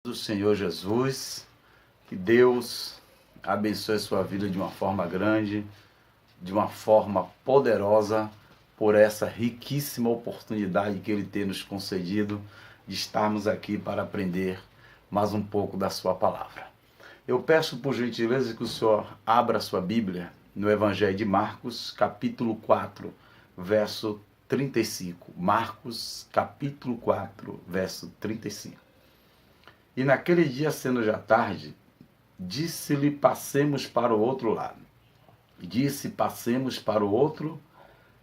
Do Senhor Jesus, que Deus abençoe a sua vida de uma forma grande, de uma forma poderosa, por essa riquíssima oportunidade que Ele tem nos concedido de estarmos aqui para aprender mais um pouco da sua palavra. Eu peço por gentileza que o Senhor abra a sua Bíblia no Evangelho de Marcos, capítulo 4, verso 35. Marcos, capítulo 4, verso 35. E naquele dia, sendo já tarde, disse-lhe: passemos para o outro lado. Disse: passemos para o outro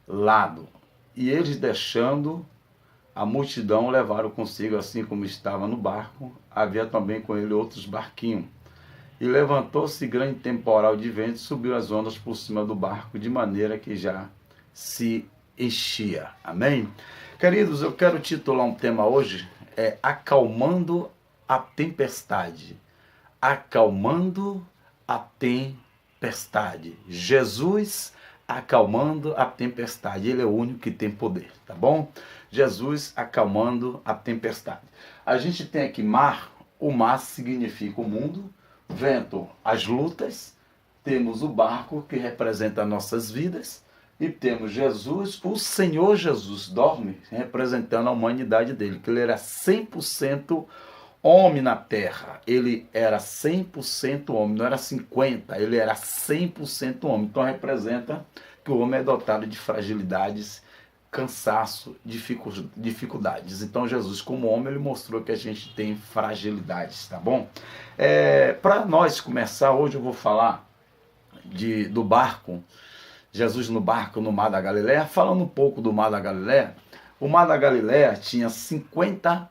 lado. E eles, deixando a multidão, levaram consigo, assim como estava no barco, havia também com ele outros barquinhos. E levantou-se grande temporal de vento, subiu as ondas por cima do barco, de maneira que já se enchia. Amém? Queridos, eu quero titular um tema hoje, acalmando a tempestade. Acalmando a tempestade. Jesus acalmando a tempestade. Ele é o único que tem poder, tá bom? Jesus acalmando a tempestade. A gente tem aqui mar. O mar significa o mundo. Vento, as lutas. Temos o barco, que representa nossas vidas. E temos Jesus, o Senhor Jesus dorme, representando a humanidade dele, que ele era 100% homem na terra. Ele era 100% homem, não era 50%, ele era 100% homem. Então representa que o homem é dotado de fragilidades, cansaço, dificuldades. Então Jesus, como homem, ele mostrou que a gente tem fragilidades, tá bom? Para nós começar, hoje eu vou falar do barco, Jesus no barco no Mar da Galileia. Falando um pouco do Mar da Galileia, o Mar da Galileia tinha 50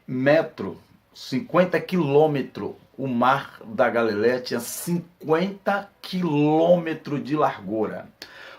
metros, 50 quilômetros. O Mar da Galileia tinha 50 quilômetros de largura.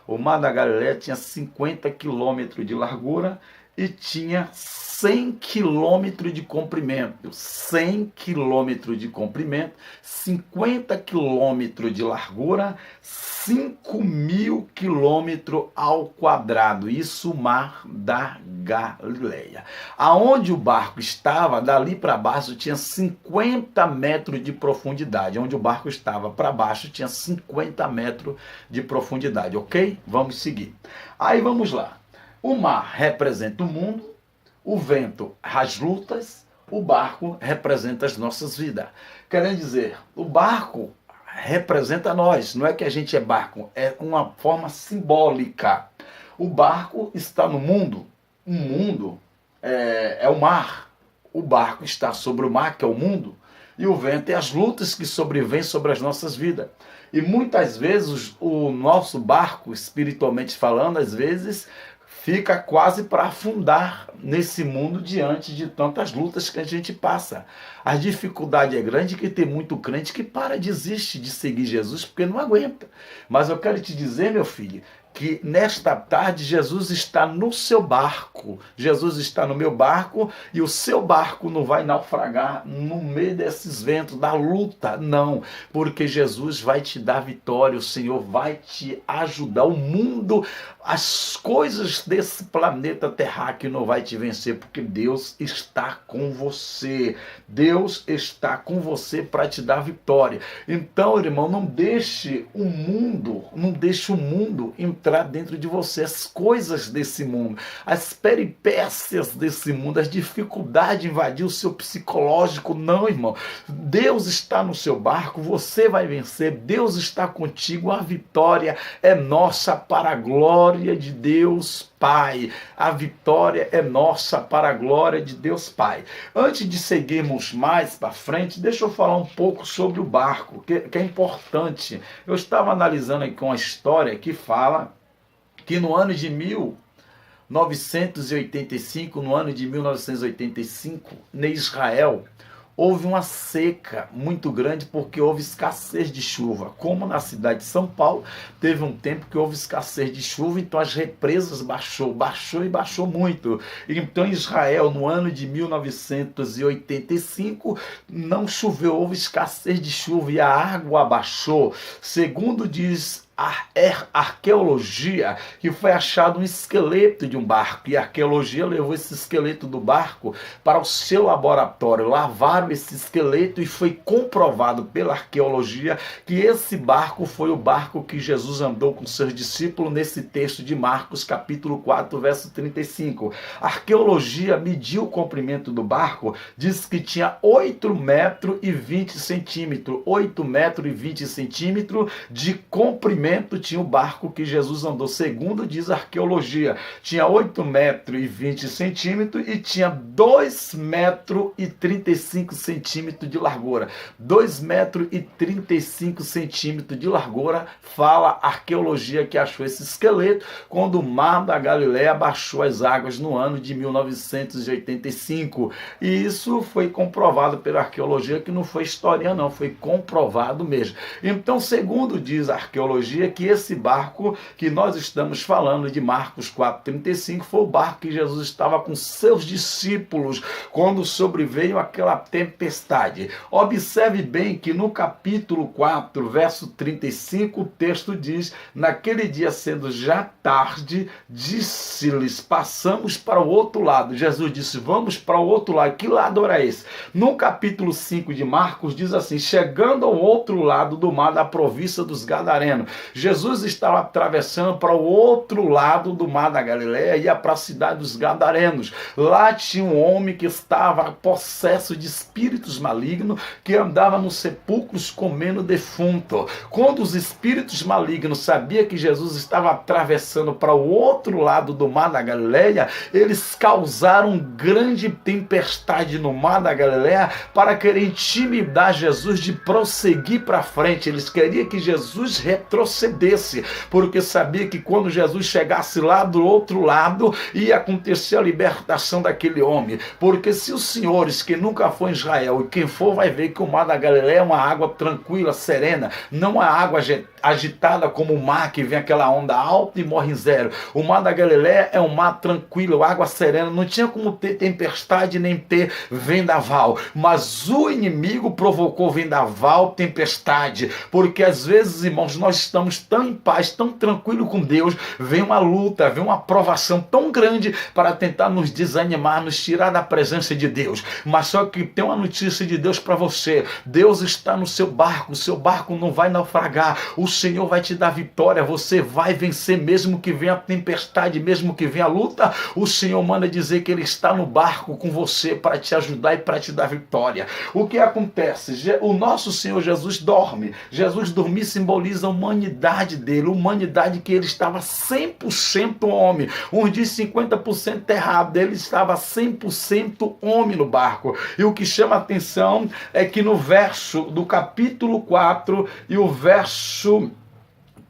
O Mar da Galileia tinha 50 quilômetros de largura e tinha 100 quilômetros de comprimento. 100 quilômetros de comprimento, 50 quilômetros de largura, 5.000 quilômetros ao quadrado. Isso o Mar da Galileia. Aonde o barco estava, dali para baixo, tinha 50 metros de profundidade. Onde o barco estava para baixo, tinha 50 metros de profundidade, ok? Vamos seguir. Aí vamos lá. O mar representa o mundo, o vento as lutas, o barco representa as nossas vidas. Querendo dizer, o barco representa nós, não é que a gente é barco, é uma forma simbólica. O barco está no mundo, o mundo é o mar, o barco está sobre o mar, que é o mundo, e o vento é as lutas que sobrevêm sobre as nossas vidas. E muitas vezes o nosso barco, espiritualmente falando, às vezes fica quase para afundar nesse mundo diante de tantas lutas que a gente passa. A dificuldade é grande, que tem muito crente que desiste de seguir Jesus porque não aguenta. Mas eu quero te dizer, meu filho, que nesta tarde Jesus está no seu barco. Jesus está no meu barco e o seu barco não vai naufragar no meio desses ventos da luta, não. Porque Jesus vai te dar vitória, o Senhor vai te ajudar. O mundo, as coisas desse planeta terráqueo não vai te vencer, porque Deus está com você. Deus está com você para te dar vitória. Então, irmão, não deixe o mundo entrar dentro de você, as coisas desse mundo, as peripécias desse mundo, as dificuldades invadir o seu psicológico. Não, irmão. Deus está no seu barco, você vai vencer. Deus está contigo, a vitória é nossa para a glória de Deus Pai. A vitória é nossa para a glória de Deus Pai. Antes de seguirmos mais para frente, deixa eu falar um pouco sobre o barco, que é importante. Eu estava analisando aqui uma história que fala que no ano de 1985, em Israel, houve uma seca muito grande porque houve escassez de chuva. Como na cidade de São Paulo, teve um tempo que houve escassez de chuva, então as represas baixou muito. Então em Israel, no ano de 1985, não choveu, houve escassez de chuva e a água baixou. Segundo diz arqueologia que foi achado um esqueleto de um barco, e a arqueologia levou esse esqueleto do barco para o seu laboratório, lavaram esse esqueleto e foi comprovado pela arqueologia que esse barco foi o barco que Jesus andou com seus discípulos nesse texto de Marcos capítulo 4, verso 35. A arqueologia mediu o comprimento do barco, diz que tinha 8 metros e 20 centímetros, 8 metros e 20 centímetros de comprimento tinha o barco que Jesus andou, segundo diz a arqueologia. Tinha 8 metros e 20 centímetros e tinha 2 metros e 35 centímetros de largura. 2 metros e 35 centímetros de largura, fala a arqueologia que achou esse esqueleto quando o mar da Galileia baixou as águas no ano de 1985. E isso foi comprovado pela arqueologia, que não foi historinha não, foi comprovado mesmo. Então, segundo diz a arqueologia, que esse barco que nós estamos falando de Marcos 4,35 foi o barco que Jesus estava com seus discípulos quando sobreveio aquela tempestade. Observe bem que no capítulo 4, verso 35, o texto diz: naquele dia, sendo já tarde, disse-lhes, passamos para o outro lado. Jesus disse, vamos para o outro lado. Que lado era esse? No capítulo 5 de Marcos diz assim: chegando ao outro lado do mar da província dos Gadarenos, Jesus estava atravessando para o outro lado do mar da Galileia, ia para a cidade dos Gadarenos. Lá tinha um homem que estava possesso de espíritos malignos, que andava nos sepulcros comendo defunto. Quando os espíritos malignos sabiam que Jesus estava atravessando para o outro lado do mar da Galileia, eles causaram grande tempestade no mar da Galileia para querer intimidar Jesus de prosseguir para frente. Eles queriam que Jesus retrocedesse, porque sabia que quando Jesus chegasse lá do outro lado, ia acontecer a libertação daquele homem. Porque se os senhores que nunca foi em Israel, e quem for vai ver que o mar da Galileia é uma água tranquila, serena, não uma água agitada como o mar, que vem aquela onda alta e morre em zero. O mar da Galileia é um mar tranquilo, água serena, não tinha como ter tempestade nem ter vendaval, mas o inimigo provocou vendaval, tempestade, porque às vezes, irmãos, nós estamos tão em paz, tão tranquilo com Deus, vem uma luta, vem uma provação tão grande para tentar nos desanimar, nos tirar da presença de Deus. Mas só que tem uma notícia de Deus para você: Deus está no seu barco, o seu barco não vai naufragar, o Senhor vai te dar vitória, você vai vencer, mesmo que venha a tempestade, mesmo que venha a luta, o Senhor manda dizer que Ele está no barco com você para te ajudar e para te dar vitória. O que acontece? O nosso Senhor Jesus dorme. Jesus dormir simboliza a humanidade dele, humanidade que ele estava 100% homem. Uns dizem 50% errado, ele estava 100% homem no barco. E o que chama a atenção é que no verso do capítulo 4 e o verso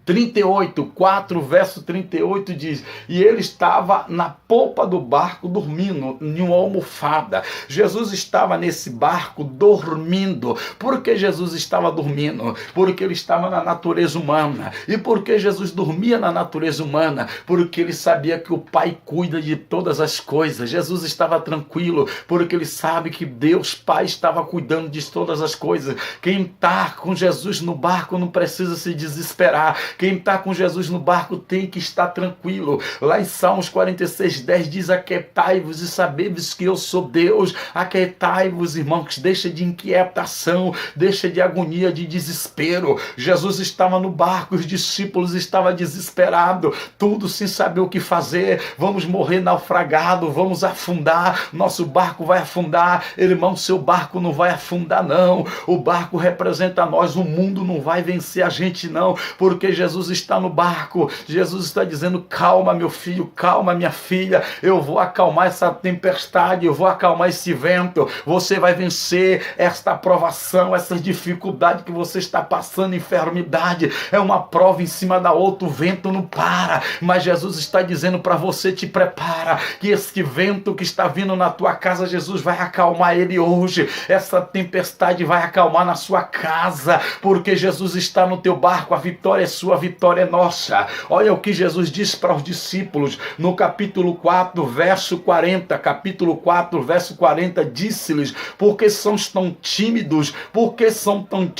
38, 4, verso 38 diz: e ele estava na polpa do barco dormindo, em uma almofada. Jesus estava nesse barco dormindo. Por que Jesus estava dormindo? Porque ele estava na natureza humana. E por que Jesus dormia na natureza humana? Porque ele sabia que o Pai cuida de todas as coisas. Jesus estava tranquilo, porque ele sabe que Deus Pai estava cuidando de todas as coisas. Quem está com Jesus no barco não precisa se desesperar. Quem está com Jesus no barco tem que estar tranquilo. Lá em Salmos 46:10 diz: aquietai-vos e sabei-vos que eu sou Deus. Aquietai-vos, irmãos, deixa de inquietação, deixa de agonia, de desespero. Jesus estava no barco, os discípulos estavam desesperados, tudo sem saber o que fazer. Vamos morrer naufragado, vamos afundar, nosso barco vai afundar. Irmão, seu barco não vai afundar não. O barco representa nós, o mundo não vai vencer a gente não, porque Jesus está no barco. Jesus está dizendo: calma, meu filho, calma, minha filha, eu vou acalmar essa tempestade, eu vou acalmar esse vento, você vai vencer esta provação, essa dificuldade que você está passando, enfermidade, é uma prova em cima da outra, o vento não para, mas Jesus está dizendo para você: te prepara, que esse vento que está vindo na tua casa, Jesus vai acalmar ele hoje, essa tempestade vai acalmar na sua casa, porque Jesus está no teu barco, a vitória é sua, sua vitória é nossa. Olha o que Jesus disse para os discípulos no capítulo 4, verso 40. Capítulo 4, verso 40, disse-lhes: por que são tão tímidos? Por que são tão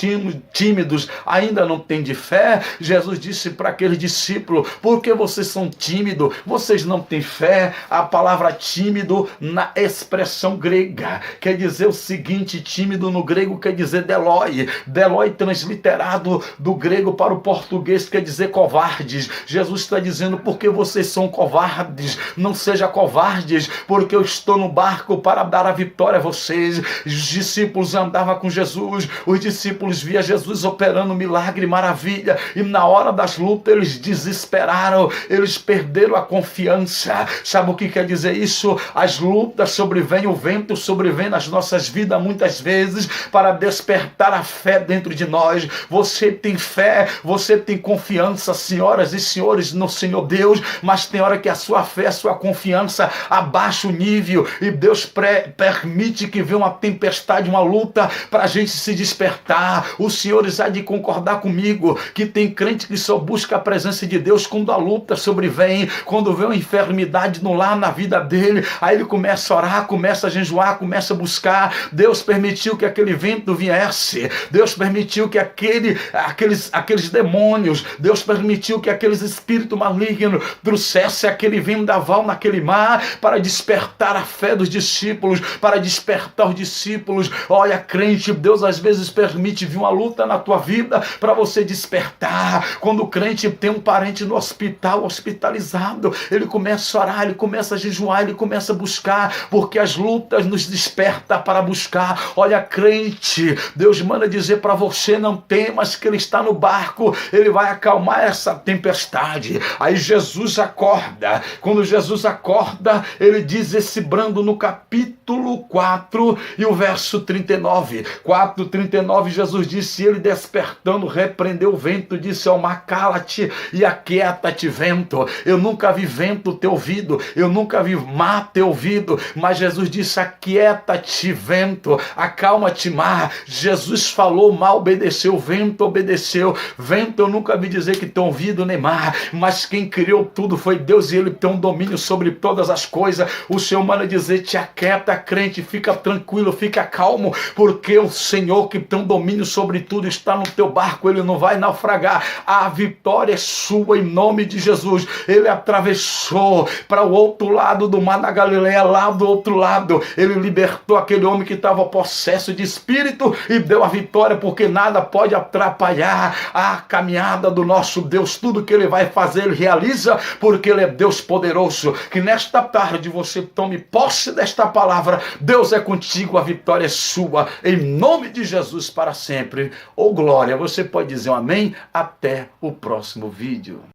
tímidos? Ainda não têm de fé? Jesus disse para aqueles discípulos: por que vocês são tímidos? Vocês não têm fé? A palavra tímido na expressão grega quer dizer o seguinte: tímido no grego quer dizer deloi. Deloi transliterado do grego para o português quer dizer covardes. Jesus está dizendo: porque vocês são covardes? Não seja covardes, porque eu estou no barco para dar a vitória a vocês. Os discípulos andavam com Jesus, os discípulos via Jesus operando milagre, maravilha, e na hora das lutas eles desesperaram, eles perderam a confiança. Sabe o que quer dizer isso? As lutas sobrevêm, o vento sobrevém nas nossas vidas muitas vezes para despertar a fé dentro de nós. Você tem fé, você tem confiança, senhoras e senhores, no Senhor Deus, mas tem hora que a sua fé, a sua confiança abaixa o nível e Deus permite que venha uma tempestade, uma luta para a gente se despertar. Os senhores há de concordar comigo que tem crente que só busca a presença de Deus quando a luta sobrevém, quando vem uma enfermidade no lar, na vida dele, aí ele começa a orar, começa a jejuar, começa a buscar. Deus permitiu que aquele vento viesse, Deus permitiu que aqueles demônios, Deus permitiu que aqueles espíritos malignos trouxessem aquele vendaval naquele mar para despertar a fé dos discípulos, para despertar os discípulos. Olha, crente, Deus às vezes permite vir uma luta na tua vida para você despertar. Quando o crente tem um parente no hospital, hospitalizado, ele começa a orar, ele começa a jejuar, ele começa a buscar, porque as lutas nos despertam para buscar. Olha, crente, Deus manda dizer para você: não temas, que ele está no barco, ele vai acalmar essa tempestade. Aí Jesus acorda. Quando Jesus acorda, ele diz esse brando no capítulo 4 e o verso 39. 4:39, Jesus disse: ele despertando, repreendeu o vento, disse ao mar: cala-te e aquieta-te, vento. Eu nunca vi vento ter ouvido, eu nunca vi mar ter ouvido, mas Jesus disse: aquieta-te, vento, acalma-te, mar. Jesus falou, o mar obedeceu, o vento obedeceu. Vento eu nunca vi dizer que tem ouvido nem mar, mas quem criou tudo foi Deus e ele tem um domínio sobre todas as coisas. O Senhor manda dizer: te aquieta, crente, fica tranquilo, fica calmo, porque o Senhor que tem um domínio sobre tudo está no teu barco, ele não vai naufragar. A vitória é sua em nome de Jesus. Ele atravessou para o outro lado do mar, na Galileia, lá do outro lado, ele libertou aquele homem que estava possesso de espírito e deu a vitória, porque nada pode atrapalhar a caminhada do nosso Deus. Tudo que ele vai fazer, ele realiza, porque ele é Deus poderoso. Que nesta tarde você tome posse desta palavra. Deus é contigo, a vitória é sua, em nome de Jesus, para sempre. Glória. Você pode dizer um amém? Até o próximo vídeo.